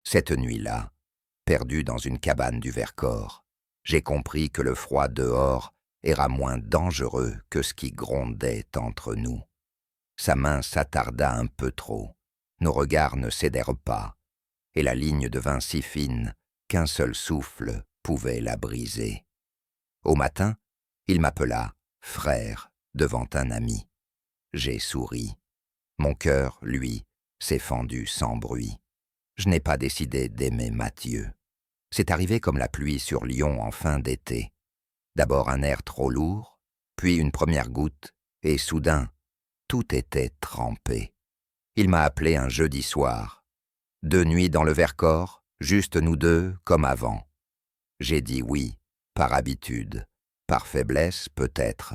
Cette nuit-là, perdu dans une cabane du Vercors, j'ai compris que le froid dehors era moins dangereux que ce qui grondait entre nous. Sa main s'attarda un peu trop, nos regards ne cédèrent pas, et la ligne devint si fine qu'un seul souffle pouvait la briser. Au matin, il m'appela « frère » devant un ami. J'ai souri. Mon cœur, lui, s'est fendu sans bruit. Je n'ai pas décidé d'aimer Mathieu. C'est arrivé comme la pluie sur Lyon en fin d'été. D'abord un air trop lourd, puis une première goutte, et soudain, tout était trempé. Il m'a appelé un jeudi soir. 2 nuits dans le Vercors, juste nous deux, comme avant. J'ai dit oui, par habitude, par faiblesse peut-être.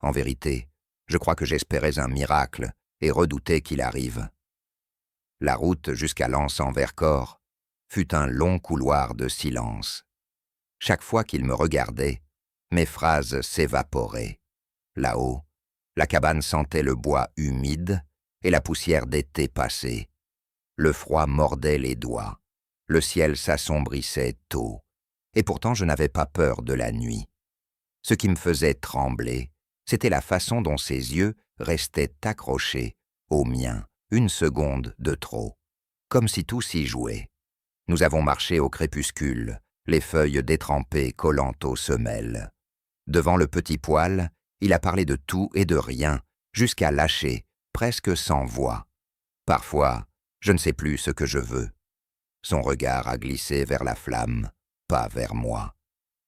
En vérité, je crois que j'espérais un miracle et redoutais qu'il arrive. La route jusqu'à Lens-en-Vercors fut un long couloir de silence. Chaque fois qu'il me regardait, mes phrases s'évaporaient. Là-haut, la cabane sentait le bois humide et la poussière d'été passé. Le froid mordait les doigts. Le ciel s'assombrissait tôt. Et pourtant je n'avais pas peur de la nuit. Ce qui me faisait trembler, c'était la façon dont ses yeux restaient accrochés aux miens 1 seconde de trop, comme si tout s'y jouait. Nous avons marché au crépuscule, les feuilles détrempées collant aux semelles. Devant le petit poêle, il a parlé de tout et de rien, jusqu'à lâcher, presque sans voix. Parfois, je ne sais plus ce que je veux. Son regard a glissé vers la flamme, pas vers moi.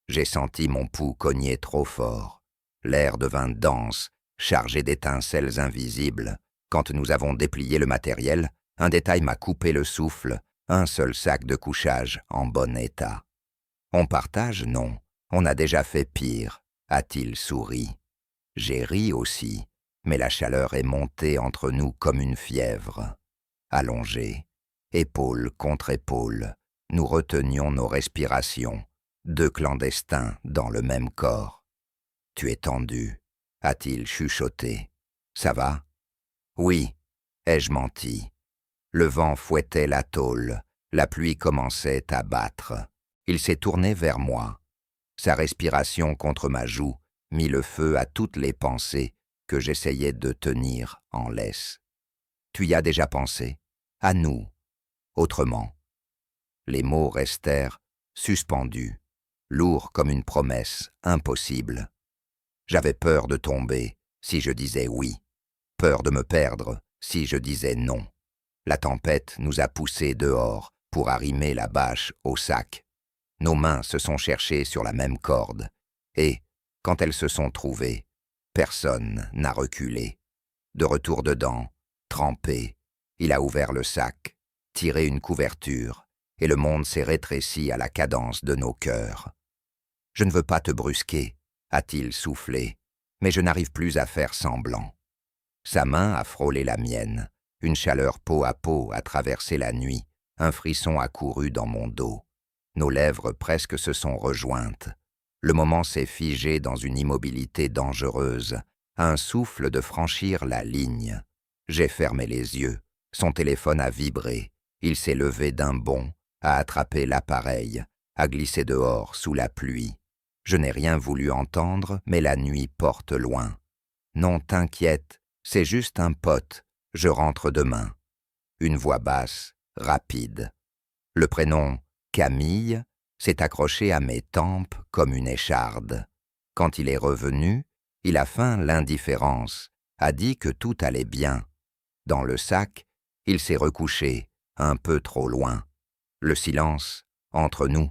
J'ai senti mon pouls cogner trop fort. L'air devint dense, chargé d'étincelles invisibles. Quand nous avons déplié le matériel, un détail m'a coupé le souffle, un seul sac de couchage en bon état. On partage, non. On a déjà fait pire, a-t-il souri. J'ai ri aussi, mais la chaleur est montée entre nous comme une fièvre. Allongés, épaule contre épaule, nous retenions nos respirations, 2 clandestins dans le même corps. « Tu es tendu », a-t-il chuchoté. « Ça va ?» ?»« Oui », ai-je menti. Le vent fouettait la tôle, la pluie commençait à battre. Il s'est tourné vers moi. Sa respiration contre ma joue mit le feu à toutes les pensées que j'essayais de tenir en laisse. « Tu y as déjà pensé ? À nous, autrement. » Les mots restèrent suspendus, lourds comme une promesse impossible. J'avais peur de tomber si je disais oui, peur de me perdre si je disais non. La tempête nous a poussés dehors pour arrimer la bâche au sac. Nos mains se sont cherchées sur la même corde, et, quand elles se sont trouvées, personne n'a reculé. De retour dedans, trempé, il a ouvert le sac, tiré une couverture, et le monde s'est rétréci à la cadence de nos cœurs. « Je ne veux pas te brusquer », a-t-il soufflé, mais je n'arrive plus à faire semblant. Sa main a frôlé la mienne, une chaleur peau à peau a traversé la nuit, un frisson a couru dans mon dos. Nos lèvres presque se sont rejointes. Le moment s'est figé dans une immobilité dangereuse, à un souffle de franchir la ligne. J'ai fermé les yeux, son téléphone a vibré, il s'est levé d'un bond, a attrapé l'appareil, a glissé dehors sous la pluie. Je n'ai rien voulu entendre, mais la nuit porte loin. Non, t'inquiète, c'est juste un pote, je rentre demain. Une voix basse, rapide. Le prénom Camille s'est accroché à mes tempes comme une écharde. Quand il est revenu, il a feint l'indifférence, a dit que tout allait bien. Dans le sac, il s'est recouché, un peu trop loin. Le silence, entre nous,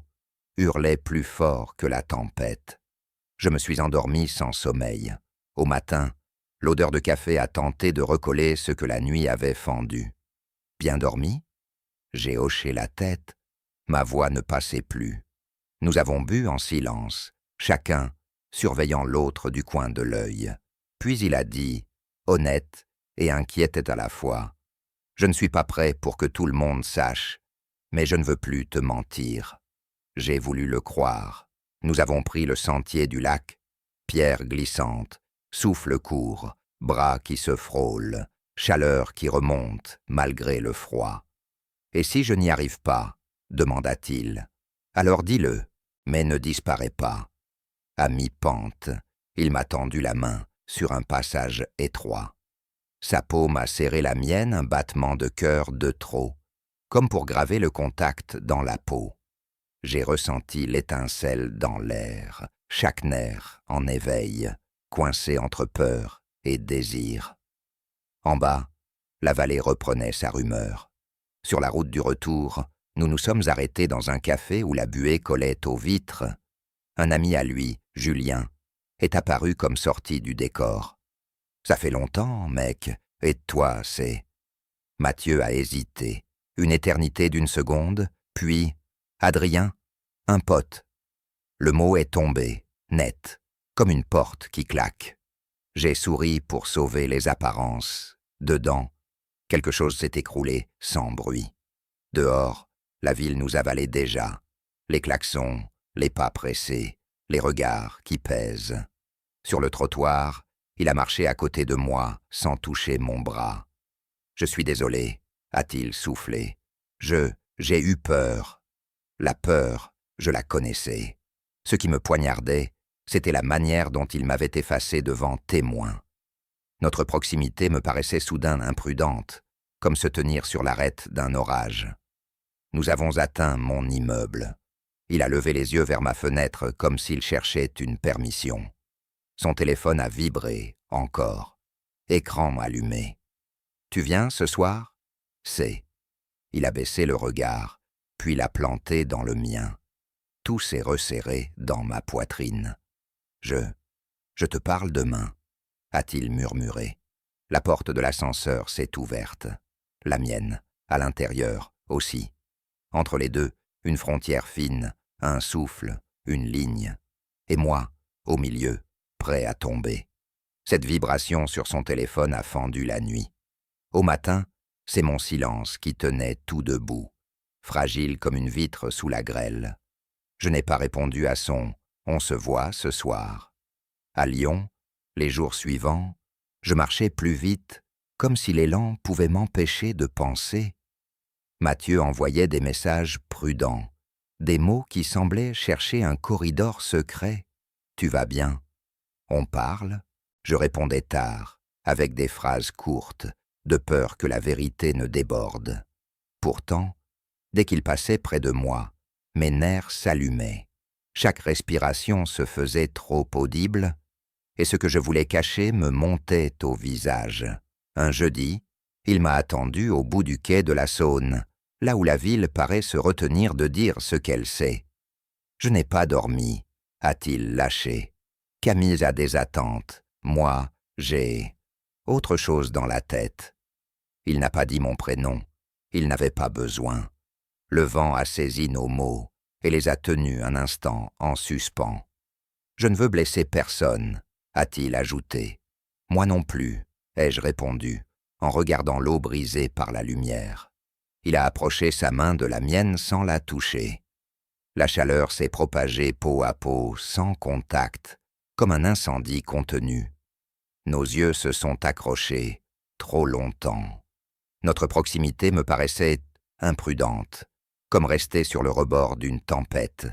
hurlait plus fort que la tempête. Je me suis endormi sans sommeil. Au matin, l'odeur de café a tenté de recoller ce que la nuit avait fendu. Bien dormi ? J'ai hoché la tête. Ma voix ne passait plus. Nous avons bu en silence, chacun surveillant l'autre du coin de l'œil. Puis il a dit, honnête et inquiète à la fois, « Je ne suis pas prêt pour que tout le monde sache, mais je ne veux plus te mentir. » J'ai voulu le croire. Nous avons pris le sentier du lac, pierres glissantes, souffle court, bras qui se frôlent, chaleur qui remonte malgré le froid. Et si je n'y arrive pas, demanda-t-il. Alors dis-le, mais ne disparais pas. À mi-pente, il m'a tendu la main sur un passage étroit. Sa paume a serré la mienne, un battement de cœur de trop, comme pour graver le contact dans la peau. J'ai ressenti l'étincelle dans l'air, chaque nerf en éveil, coincé entre peur et désir. En bas, la vallée reprenait sa rumeur. Sur la route du retour, nous nous sommes arrêtés dans un café où la buée collait aux vitres. Un ami à lui, Julien, est apparu comme sorti du décor. « Ça fait longtemps, mec, et toi, c'est… » Mathieu a hésité, une éternité d'une seconde, puis « Adrien, un pote. » Le mot est tombé, net, comme une porte qui claque. J'ai souri pour sauver les apparences. Dedans, quelque chose s'est écroulé sans bruit. Dehors, la ville nous avalait déjà. Les klaxons, les pas pressés, les regards qui pèsent. Sur le trottoir, il a marché à côté de moi sans toucher mon bras. « Je suis désolé », a-t-il soufflé. « J'ai eu peur. » La peur, je la connaissais. Ce qui me poignardait, c'était la manière dont il m'avait effacé devant témoins. Notre proximité me paraissait soudain imprudente, comme se tenir sur l'arête d'un orage. Nous avons atteint mon immeuble. Il a levé les yeux vers ma fenêtre comme s'il cherchait une permission. Son téléphone a vibré, encore. Écran allumé. « Tu viens ce soir ?» C'est. Il a baissé le regard, puis l'a planté dans le mien. Tout s'est resserré dans ma poitrine. « Je te parle demain », a-t-il murmuré. La porte de l'ascenseur s'est ouverte. La mienne, à l'intérieur, aussi. Entre les deux, une frontière fine, un souffle, une ligne. Et moi, au milieu, prêt à tomber. Cette vibration sur son téléphone a fendu la nuit. Au matin, c'est mon silence qui tenait tout debout, fragile comme une vitre sous la grêle. Je n'ai pas répondu à son « on se voit ce soir ». À Lyon, les jours suivants, je marchais plus vite, comme si l'élan pouvait m'empêcher de penser. Mathieu envoyait des messages prudents, des mots qui semblaient chercher un corridor secret. « Tu vas bien ?»« On parle ?» Je répondais tard, avec des phrases courtes, de peur que la vérité ne déborde. Pourtant, dès qu'il passait près de moi, mes nerfs s'allumaient. Chaque respiration se faisait trop audible, et ce que je voulais cacher me montait au visage. Un jeudi, il m'a attendu au bout du quai de la Saône, là où la ville paraît se retenir de dire ce qu'elle sait. « Je n'ai pas dormi », a-t-il lâché. Camille a des attentes, moi, j'ai autre chose dans la tête. Il n'a pas dit mon prénom, il n'avait pas besoin. Le vent a saisi nos mots et les a tenus un instant en suspens. « Je ne veux blesser personne », a-t-il ajouté. « Moi non plus », ai-je répondu, en regardant l'eau brisée par la lumière. Il a approché sa main de la mienne sans la toucher. La chaleur s'est propagée peau à peau, sans contact, comme un incendie contenu. Nos yeux se sont accrochés trop longtemps. Notre proximité me paraissait imprudente, comme rester sur le rebord d'une tempête.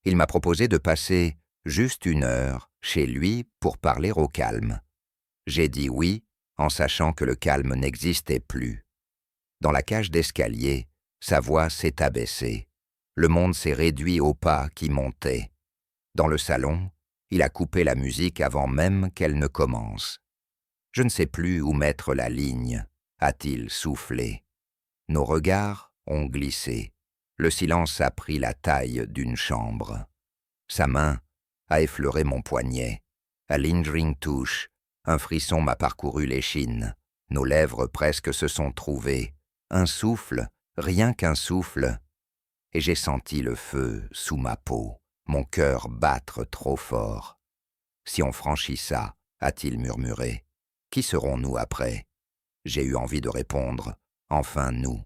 Il m'a proposé de passer juste 1 heure chez lui pour parler au calme. J'ai dit oui, en sachant que le calme n'existait plus. Dans la cage d'escalier, sa voix s'est abaissée. Le monde s'est réduit aux pas qui montaient. Dans le salon, il a coupé la musique avant même qu'elle ne commence. « Je ne sais plus où mettre la ligne », a-t-il soufflé. Nos regards ont glissé. Le silence a pris la taille d'une chambre. Sa main a effleuré mon poignet. A lingering touch, un frisson m'a parcouru l'échine. Nos lèvres presque se sont trouvées. Un souffle, rien qu'un souffle. Et j'ai senti le feu sous ma peau, mon cœur battre trop fort. « Si on franchit ça, » a-t-il murmuré, « qui serons-nous après ?» J'ai eu envie de répondre, « Enfin nous ».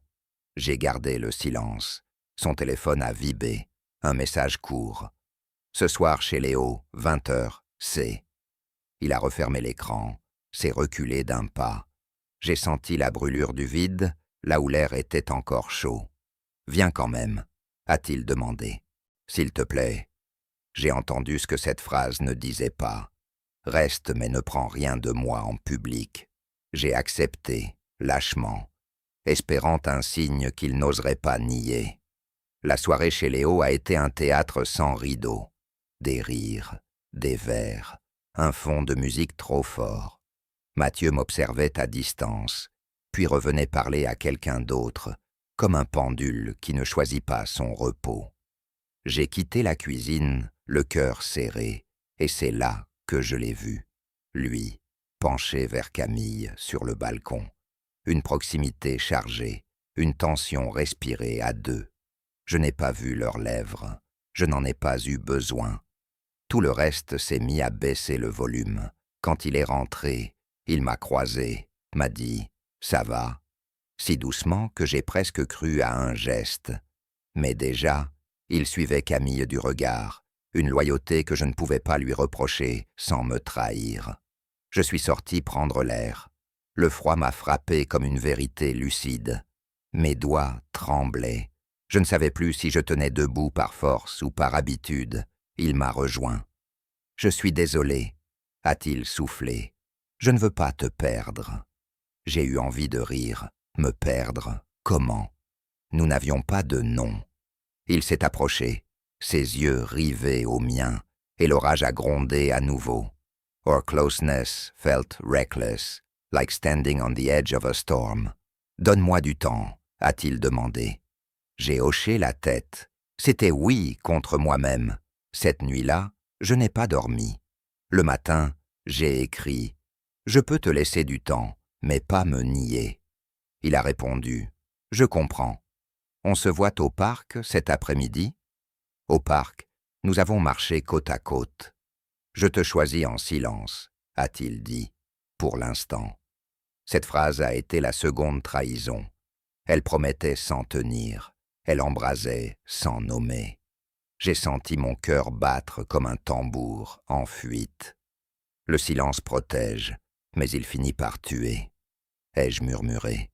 J'ai gardé le silence. Son téléphone a vibré. Un message court. « Ce soir chez Léo, 20h, c'est… » Il a refermé l'écran, s'est reculé d'un pas. J'ai senti la brûlure du vide, là où l'air était encore chaud. Viens quand même, a-t-il demandé. S'il te plaît. J'ai entendu ce que cette phrase ne disait pas. Reste mais ne prends rien de moi en public. J'ai accepté, lâchement, espérant un signe qu'il n'oserait pas nier. La soirée chez Léo a été un théâtre sans rideau. Des rires, des vers, un fond de musique trop fort. Mathieu m'observait à distance, puis revenait parler à quelqu'un d'autre, comme un pendule qui ne choisit pas son repos. J'ai quitté la cuisine, le cœur serré, et c'est là que je l'ai vu, lui, penché vers Camille sur le balcon. Une proximité chargée, une tension respirée à deux. Je n'ai pas vu leurs lèvres, je n'en ai pas eu besoin. Tout le reste s'est mis à baisser le volume. Quand il est rentré, il m'a croisé, m'a dit « ça va ?» si doucement que j'ai presque cru à un geste. Mais déjà, il suivait Camille du regard, une loyauté que je ne pouvais pas lui reprocher sans me trahir. Je suis sorti prendre l'air. Le froid m'a frappé comme une vérité lucide. Mes doigts tremblaient. Je ne savais plus si je tenais debout par force ou par habitude. Il m'a rejoint. « Je suis désolé, » a-t-il soufflé. « Je ne veux pas te perdre. » J'ai eu envie de rire. Me perdre, comment? Nous n'avions pas de nom. Il s'est approché, ses yeux rivés aux miens, et l'orage a grondé à nouveau. Our closeness felt reckless, like standing on the edge of a storm. « Donne-moi du temps », a-t-il demandé. J'ai hoché la tête. C'était oui contre moi-même. Cette nuit-là, je n'ai pas dormi. Le matin, j'ai écrit « Je peux te laisser du temps, mais pas me nier. » Il a répondu « Je comprends. On se voit au parc cet après-midi ?» Au parc, nous avons marché côte à côte. « Je te choisis en silence », a-t-il dit, pour l'instant. Cette phrase a été la seconde trahison. Elle promettait sans tenir, elle embrasait sans nommer. J'ai senti mon cœur battre comme un tambour en fuite. Le silence protège, mais il finit par tuer. Ai-je murmuré?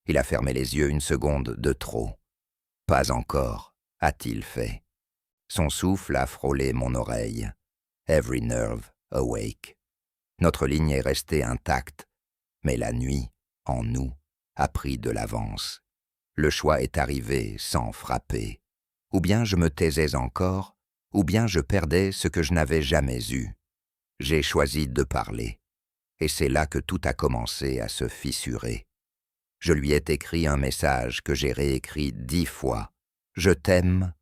Il a fermé les yeux une seconde de trop. « Pas encore », a-t-il fait. Son souffle a frôlé mon oreille. Every nerve awake. Notre ligne est restée intacte, mais la nuit, en nous, a pris de l'avance. Le choix est arrivé sans frapper. Ou bien je me taisais encore, ou bien je perdais ce que je n'avais jamais eu. J'ai choisi de parler, et c'est là que tout a commencé à se fissurer. Je lui ai écrit un message que j'ai réécrit 10 fois. « Je t'aime,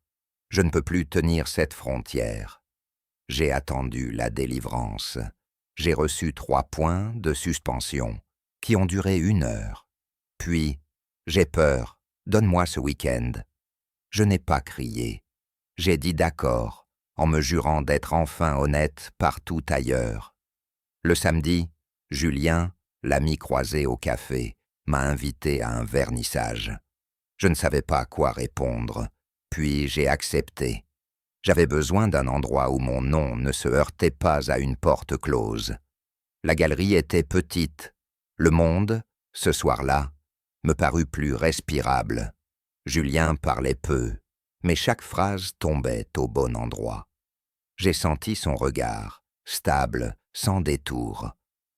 je ne peux plus tenir cette frontière. » J'ai attendu la délivrance. J'ai reçu 3 points de suspension, qui ont duré 1 heure. Puis, « J'ai peur, donne-moi ce week-end. » Je n'ai pas crié. J'ai dit d'accord, en me jurant d'être enfin honnête partout ailleurs. Le samedi, Julien, l'ami croisé au café, m'a invité à un vernissage. Je ne savais pas quoi répondre, puis j'ai accepté. J'avais besoin d'un endroit où mon nom ne se heurtait pas à une porte close. La galerie était petite. Le monde, ce soir-là, me parut plus respirable. Julien parlait peu, mais chaque phrase tombait au bon endroit. J'ai senti son regard, stable, sans détour.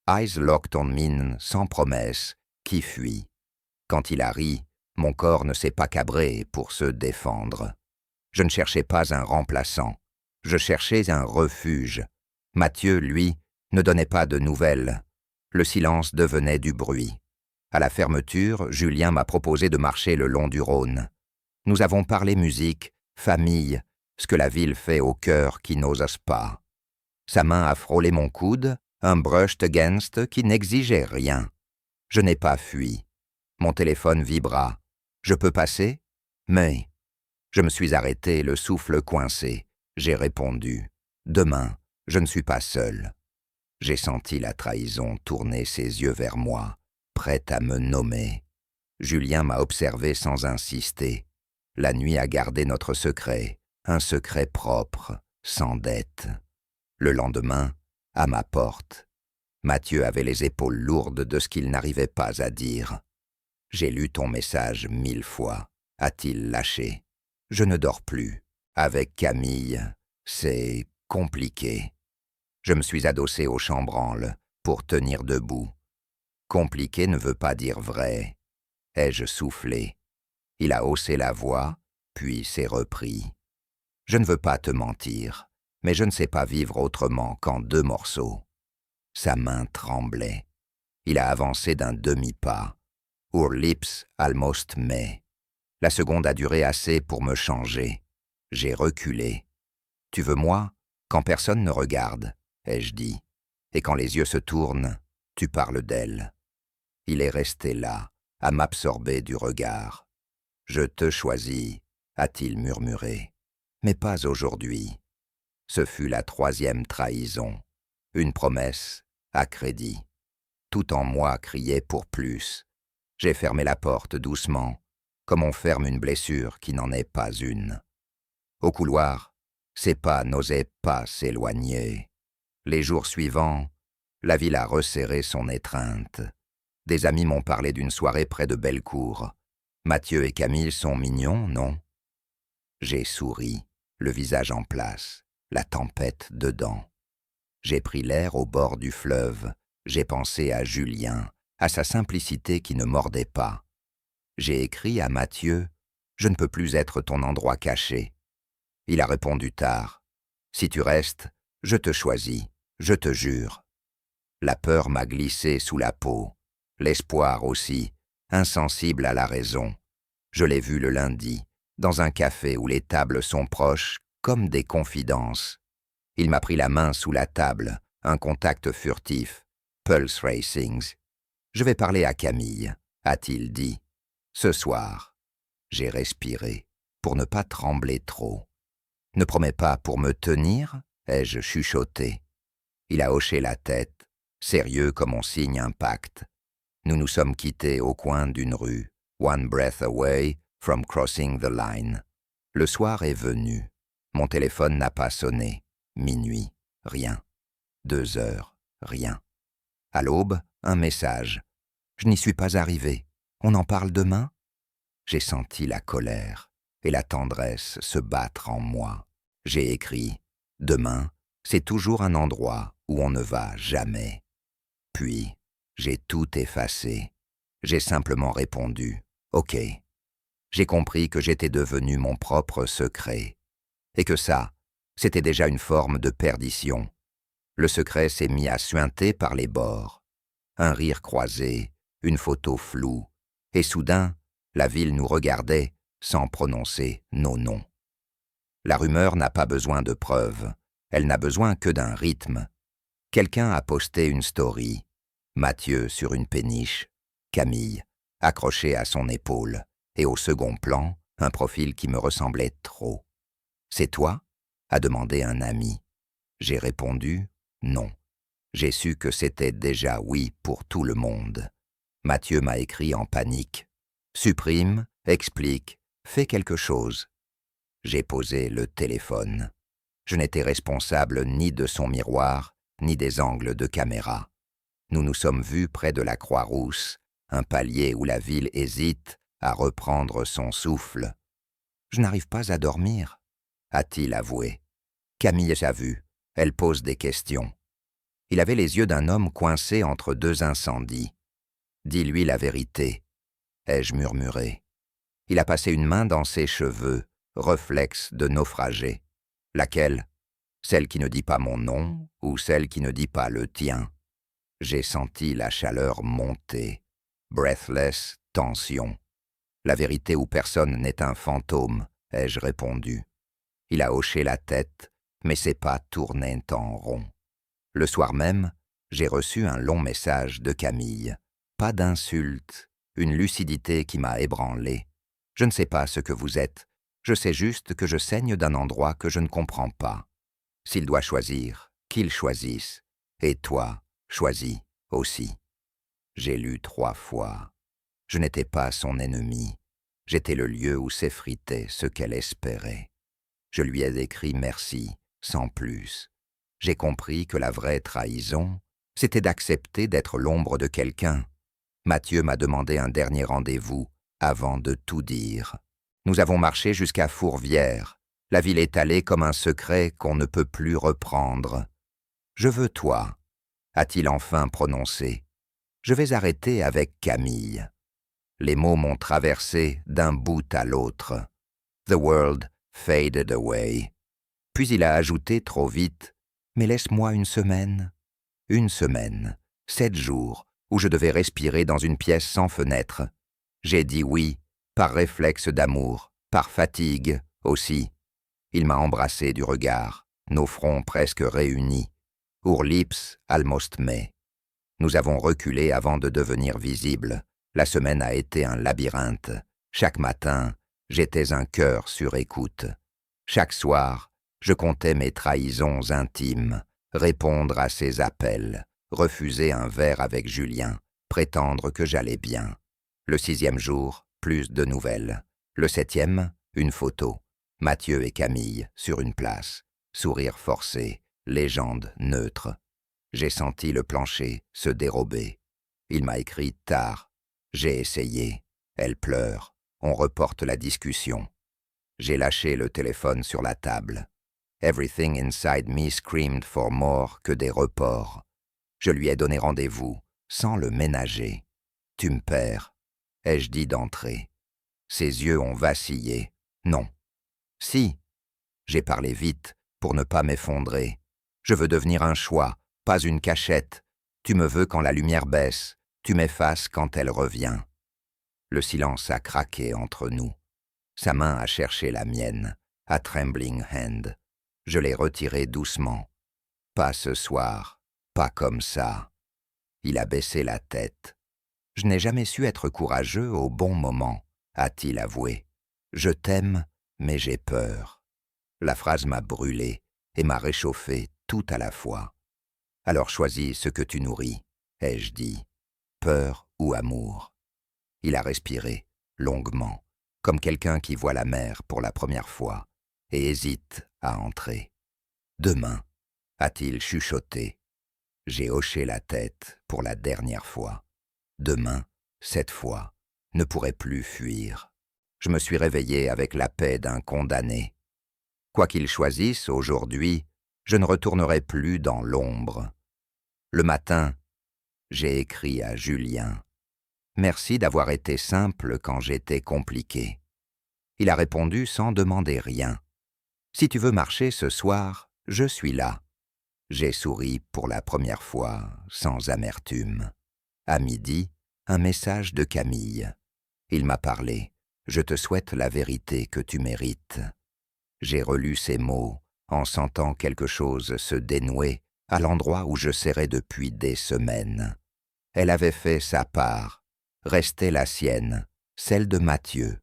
Eyes locked on mine, sans promesse, qui fuit. Quand il a ri, mon corps ne s'est pas cabré pour se défendre. Je ne cherchais pas un remplaçant, je cherchais un refuge. Mathieu, lui, ne donnait pas de nouvelles. Le silence devenait du bruit. À la fermeture, Julien m'a proposé de marcher le long du Rhône. Nous avons parlé musique, famille, ce que la ville fait au cœur qui n'ose pas. Sa main a frôlé mon coude, un brushed against qui n'exigeait rien. Je n'ai pas fui. Mon téléphone vibra. Je peux passer? Mais... Je me suis arrêté, le souffle coincé. J'ai répondu. Demain, je ne suis pas seul. J'ai senti la trahison tourner ses yeux vers moi, prête à me nommer. Julien m'a observé sans insister. La nuit a gardé notre secret, un secret propre, sans dette. Le lendemain, à ma porte, Mathieu avait les épaules lourdes de ce qu'il n'arrivait pas à dire. « J'ai lu ton message 1000 fois, a-t-il lâché. Je ne dors plus. Avec Camille, c'est compliqué. Je me suis adossé au chambranle pour tenir debout. Compliqué ne veut pas dire vrai. Ai-je soufflé? Il a haussé la voix, puis s'est repris. Je ne veux pas te mentir, mais je ne sais pas vivre autrement qu'en 2 morceaux. Sa main tremblait. Il a avancé d'un demi-pas. Our lips almost met. La seconde a duré assez pour me changer. J'ai reculé. Tu veux moi, quand personne ne regarde, ai-je dit. Et quand les yeux se tournent, tu parles d'elle. Il est resté là, à m'absorber du regard. Je te choisis, a-t-il murmuré. Mais pas aujourd'hui. Ce fut la 3e trahison. Une promesse à crédit. Tout en moi criait pour plus. J'ai fermé la porte doucement, comme on ferme une blessure qui n'en est pas une. Au couloir, ses pas n'osaient pas s'éloigner. Les jours suivants, la ville a resserré son étreinte. Des amis m'ont parlé d'une soirée près de Bellecour. Mathieu et Camille sont mignons, non? J'ai souri, le visage en place, la tempête dedans. J'ai pris l'air au bord du fleuve. J'ai pensé à Julien, à sa simplicité qui ne mordait pas. J'ai écrit à Mathieu « Je ne peux plus être ton endroit caché ». Il a répondu tard « Si tu restes, je te choisis, je te jure ». La peur m'a glissé sous la peau, l'espoir aussi, insensible à la raison. Je l'ai vu le lundi, dans un café où les tables sont proches, comme des confidences. Il m'a pris la main sous la table, un contact furtif, pulse racings. « Je vais parler à Camille », a-t-il dit. « Ce soir ». J'ai respiré, pour ne pas trembler trop. « Ne promets pas pour me tenir ?» ai-je chuchoté. Il a hoché la tête, sérieux comme on signe un pacte. Nous nous sommes quittés au coin d'une rue, one breath away from crossing the line. Le soir est venu. Mon téléphone n'a pas sonné. Minuit, rien. 2 heures, rien. À l'aube, un message. « Je n'y suis pas arrivé. On en parle demain ?» J'ai senti la colère et la tendresse se battre en moi. J'ai écrit « Demain, c'est toujours un endroit où on ne va jamais. » Puis, j'ai tout effacé. J'ai simplement répondu « Ok ». J'ai compris que j'étais devenu mon propre secret. Et que ça, c'était déjà une forme de perdition. Le secret s'est mis à suinter par les bords. Un rire croisé, une photo floue, et soudain, la ville nous regardait sans prononcer nos noms. La rumeur n'a pas besoin de preuves, elle n'a besoin que d'un rythme. Quelqu'un a posté une story, Mathieu sur une péniche, Camille, accrochée à son épaule, et au second plan, un profil qui me ressemblait trop. « C'est toi ?» a demandé un ami. J'ai répondu « Non ». J'ai su que c'était déjà oui pour tout le monde. Mathieu m'a écrit en panique. « Supprime, explique, fais quelque chose. » J'ai posé le téléphone. Je n'étais responsable ni de son miroir, ni des angles de caméra. Nous nous sommes vus près de la Croix-Rousse, un palier où la ville hésite à reprendre son souffle. « Je n'arrive pas à dormir », a-t-il avoué. Camille a vu, elle pose des questions. Il avait les yeux d'un homme coincé entre 2 incendies. « Dis-lui la vérité », ai-je murmuré. Il a passé une main dans ses cheveux, réflexe de naufragé. Laquelle? Celle qui ne dit pas mon nom ou celle qui ne dit pas le tien? J'ai senti la chaleur monter. Breathless, tension. La vérité où personne n'est un fantôme, ai-je répondu. Il a hoché la tête, mais ses pas tournaient en rond. Le soir même, j'ai reçu un long message de Camille. Pas d'insulte, une lucidité qui m'a ébranlé. Je ne sais pas ce que vous êtes, je sais juste que je saigne d'un endroit que je ne comprends pas. S'il doit choisir, qu'il choisisse. Et toi, choisis aussi. J'ai lu 3 fois. Je n'étais pas son ennemi. J'étais le lieu où s'effritait ce qu'elle espérait. Je lui ai écrit merci, sans plus. J'ai compris que la vraie trahison, c'était d'accepter d'être l'ombre de quelqu'un. Mathieu m'a demandé un dernier rendez-vous avant de tout dire. Nous avons marché jusqu'à Fourvière. La ville étalée comme un secret qu'on ne peut plus reprendre. « Je veux toi », a-t-il enfin prononcé. Je vais arrêter avec Camille. Les mots m'ont traversé d'un bout à l'autre. The world faded away. Puis il a ajouté trop vite, « Mais laisse-moi une semaine. » Une semaine, 7 jours, où je devais respirer dans une pièce sans fenêtre. J'ai dit oui, par réflexe d'amour, par fatigue aussi. Il m'a embrassé du regard, nos fronts presque réunis. Our lips almost met. Nous avons reculé avant de devenir visibles. La semaine a été un labyrinthe. Chaque matin, j'étais un cœur sur écoute. Chaque soir, je comptais mes trahisons intimes, répondre à ses appels, refuser un verre avec Julien, prétendre que j'allais bien. Le 6e jour, plus de nouvelles. Le 7e, une photo. Mathieu et Camille sur une place. Sourire forcé, légende neutre. J'ai senti le plancher se dérober. Il m'a écrit tard. J'ai essayé. Elle pleure. On reporte la discussion. J'ai lâché le téléphone sur la table. Everything inside me screamed for more que des reports. Je lui ai donné rendez-vous, sans le ménager. Tu me perds, ai-je dit d'entrée. Ses yeux ont vacillé. Non. Si. J'ai parlé vite, pour ne pas m'effondrer. Je veux devenir un choix, pas une cachette. Tu me veux quand la lumière baisse, tu m'effaces quand elle revient. Le silence a craqué entre nous. Sa main a cherché la mienne, a trembling hand. Je l'ai retirée doucement. Pas ce soir, pas comme ça. Il a baissé la tête. Je n'ai jamais su être courageux au bon moment, a-t-il avoué. Je t'aime, mais j'ai peur. La phrase m'a brûlé et m'a réchauffé tout à la fois. Alors choisis ce que tu nourris, ai-je dit. Peur ou amour. Il a respiré, longuement, comme quelqu'un qui voit la mer pour la première fois et hésite à entrer. Demain, a-t-il chuchoté. J'ai hoché la tête pour la dernière fois. Demain, cette fois, ne pourrai plus fuir. Je me suis réveillé avec la paix d'un condamné. Quoi qu'il choisisse aujourd'hui, je ne retournerai plus dans l'ombre. Le matin, j'ai écrit à Julien. Merci d'avoir été simple quand j'étais compliqué. Il a répondu sans demander rien. Si tu veux marcher ce soir, je suis là. J'ai souri pour la première fois, sans amertume. À midi, un message de Camille. Il m'a parlé. Je te souhaite la vérité que tu mérites. J'ai relu ces mots, en sentant quelque chose se dénouer à l'endroit où je serrais depuis des semaines. Elle avait fait sa part. Restait la sienne, celle de Mathieu.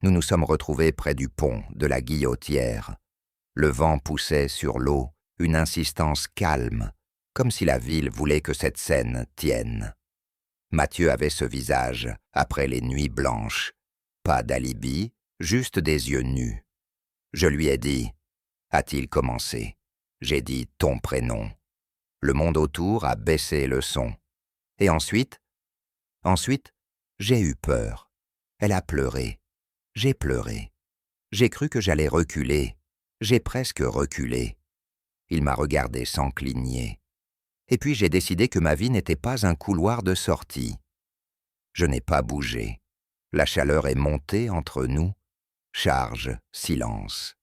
Nous nous sommes retrouvés près du pont de la Guillotière. Le vent poussait sur l'eau, une insistance calme, comme si la ville voulait que cette scène tienne. Mathieu avait ce visage, après les nuits blanches. Pas d'alibi, juste des yeux nus. Je lui ai dit, a-t-il commencé. J'ai dit ton prénom. Le monde autour a baissé le son. Et ensuite, j'ai eu peur. Elle a pleuré. J'ai pleuré. J'ai cru que j'allais reculer. J'ai presque reculé. Il m'a regardé sans cligner. Et puis j'ai décidé que ma vie n'était pas un couloir de sortie. Je n'ai pas bougé. La chaleur est montée entre nous. Charge, silence.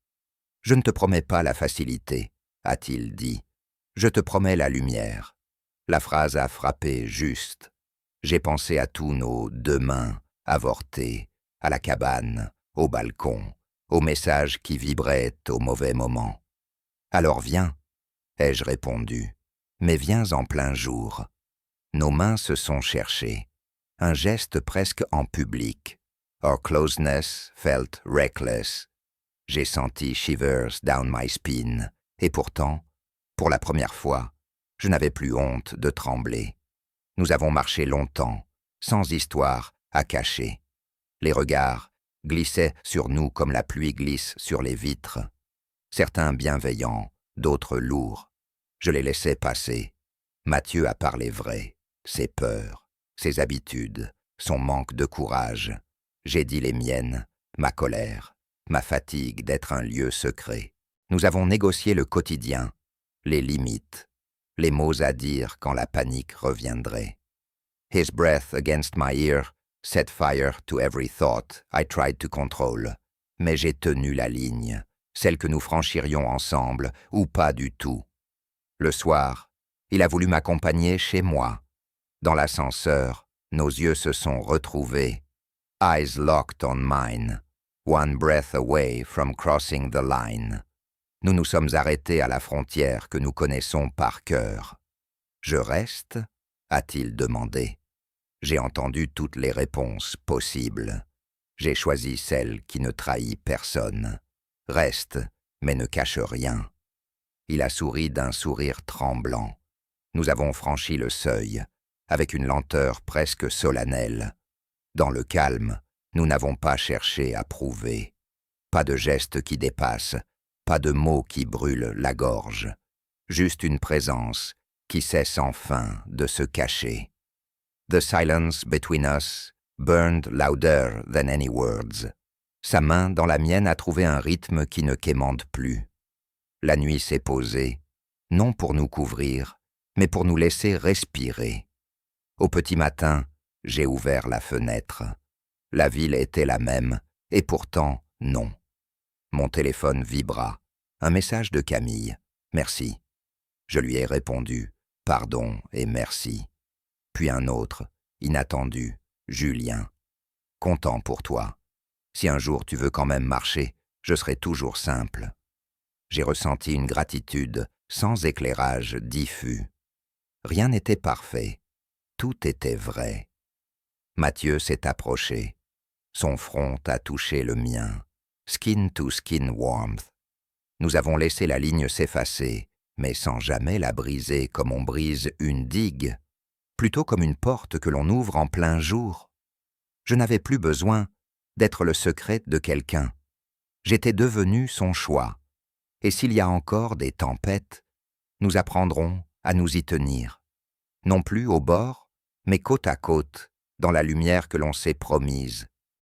Je ne te promets pas la facilité, a-t-il dit. Je te promets la lumière. La phrase a frappé juste. J'ai pensé à tous nos demain avortés, à la cabane, au balcon, aux messages qui vibraient au mauvais moment. Alors viens, ai-je répondu, mais viens en plein jour. Nos mains se sont cherchées, un geste presque en public. Our closeness felt reckless. J'ai senti shivers down my spine, et pourtant, pour la première fois, je n'avais plus honte de trembler. Nous avons marché longtemps, sans histoire à cacher. Les regards glissaient sur nous comme la pluie glisse sur les vitres. Certains bienveillants, d'autres lourds. Je les laissais passer. Mathieu a parlé vrai, ses peurs, ses habitudes, son manque de courage. J'ai dit les miennes, ma colère, ma fatigue d'être un lieu secret. Nous avons négocié le quotidien, les limites, les mots à dire quand la panique reviendrait. His breath against my ear set fire to every thought I tried to control. Mais j'ai tenu la ligne, celle que nous franchirions ensemble, ou pas du tout. Le soir, il a voulu m'accompagner chez moi. Dans l'ascenseur, nos yeux se sont retrouvés, eyes locked on mine, one breath away from crossing the line. Nous nous sommes arrêtés à la frontière que nous connaissons par cœur. « Je reste ?» a-t-il demandé. J'ai entendu toutes les réponses possibles. J'ai choisi celle qui ne trahit personne. Reste, mais ne cache rien. Il a souri d'un sourire tremblant. Nous avons franchi le seuil, avec une lenteur presque solennelle. Dans le calme, nous n'avons pas cherché à prouver. Pas de gestes qui dépassent, pas de mots qui brûlent la gorge. Juste une présence qui cesse enfin de se cacher. The silence between us burned louder than any words. Sa main dans la mienne a trouvé un rythme qui ne quémande plus. La nuit s'est posée, non pour nous couvrir, mais pour nous laisser respirer. Au petit matin, j'ai ouvert la fenêtre. La ville était la même, et pourtant, non. Mon téléphone vibra. Un message de Camille. Merci. Je lui ai répondu. Pardon et merci. Puis un autre, inattendu. Julien. Content pour toi. Si un jour tu veux quand même marcher, je serai toujours simple. J'ai ressenti une gratitude sans éclairage diffus. Rien n'était parfait. Tout était vrai. Mathieu s'est approché. Son front a touché le mien. Skin to skin warmth. Nous avons laissé la ligne s'effacer, mais sans jamais la briser comme on brise une digue, plutôt comme une porte que l'on ouvre en plein jour. Je n'avais plus besoin d'être le secret de quelqu'un. J'étais devenu son choix. Et s'il y a encore des tempêtes, nous apprendrons à nous y tenir. Non plus au bord, mais côte à côte, dans la lumière que l'on s'est promise.